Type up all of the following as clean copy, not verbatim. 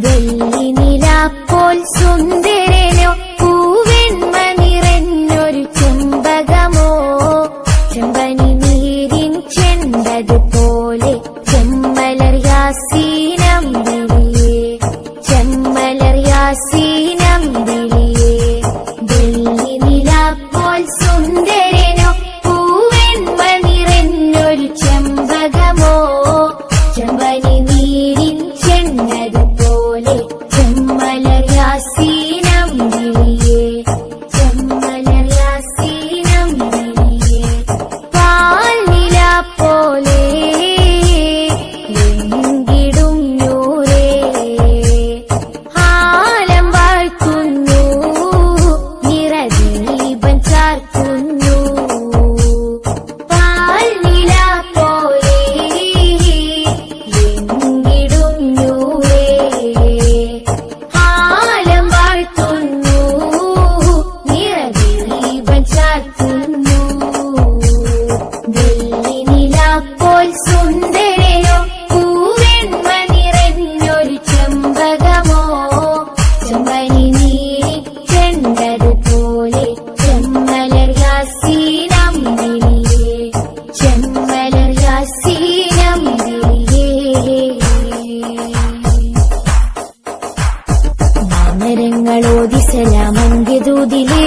വെള്ളി നിലാപ്പോൾ സുന്ദരനോ പൂവെന്മ നിറഞ്ഞൊരു ചെമ്പകമോ ചെമ്പനി നീരിൻ ചെണ്ടതുപോലെ ചെമ്മലർ യാസീനമ്പിളിയേ ചെമ്മലർ യാസീനമ്പിളിയേ വെള്ളി നിലാപ്പോൾ സുന്ദരനോ പൂവെന്മ നിറഞ്ഞൊരു ചെമ്പകമോ ചെമ്പനി നീരിൻ ചെണ്ടതുപോലെ ചെമ്മലർ യാസീനമ്പിളിയേ ചെമ്മലർ യാസീനമ്പിളിയേ പാൽനില പോലെ എങ്കിടും നൂറേ ആലം വാഴ്ത്തുന്നു നിറദീപം ചാർത്തുന്നു പാൽനില പോലെ എങ്കിടും നൂറേ ആലം വാഴ്ത്തുന്നു നിറദീപം ചാർത്തുന്നു വെള്ളി നിലാപ്പോൾ സുന്ദരനോ പൂവെന്മ നിറഞ്ഞൊരു ചെമ്പകമോ ചെമ്പനി നീരി ചെണ്ടതുപോലെ ചെമ്മലർ യാസീനമ്പിളിയേ ചെമ്മലർ യാസീനമ്പിളിയേ മാമരങ്ങളോദിസലാമന്ത്യദൂതിലേ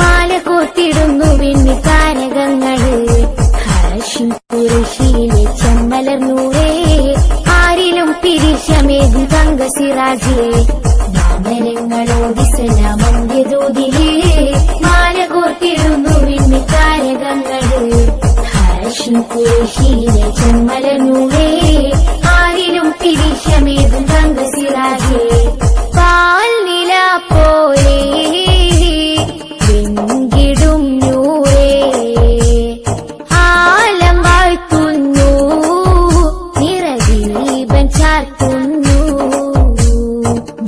മാല കോർത്തിടുന്നു വെണ്ണി താരകങ്ങള് ഹാഷിം ഖുറൈശിയിലെ ചെമ്മലർ നൂറേ ആരിലും പിരിശമേകും തങ്കസിറാജേ മാമരങ്ങളോദിസലാമന്ത്യദൂതിലേ മാല കോർത്തിടുന്നു വെണ്ണി താരകങ്ങള് ഹാഷിം ഖുറൈശിയിലെ ചെമ്മലർ നൂറേ ആരിലും പിരിശമേകും തങ്കസിറാജേ പാൽനില പോലെ എങ്കിടും നൂറേ ആലം വാഴ്ത്തുന്നു നിറദീപം ചാർത്തുന്നു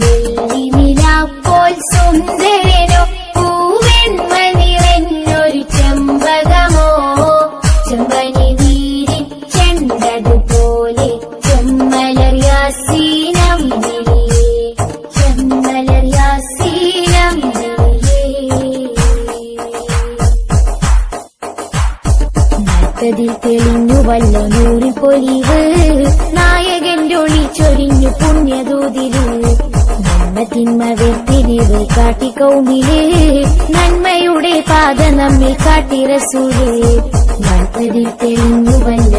വെള്ളി നിലാപ്പോൾ സുന്ദരനോ പൂവെന്മ നിറഞ്ഞൊരു ചെമ്പകമോ ചെമ്പനി നീരിൻ ചെണ്ടതുപോലെ ചെമ്മലർ യാസീനമ്പിളിയേ ചെമ്മലർ യാസീനമ്പിളിയേ നാൽപ്പതിൽ തെളിഞ്ഞു വല്ല നൂറിൽ പൊലിവ് നായകന്റെ ഒളി ചൊരിഞ്ഞു പുണ്യദൂതില് നന്മ തിന്മ വേർതിരിവ് കാട്ടി കൗമില് നന്മയുടെ പാത നമ്മിൽ കാട്ടി റസൂല് നാൽപ്പതിൽ തെളിഞ്ഞു വല്ല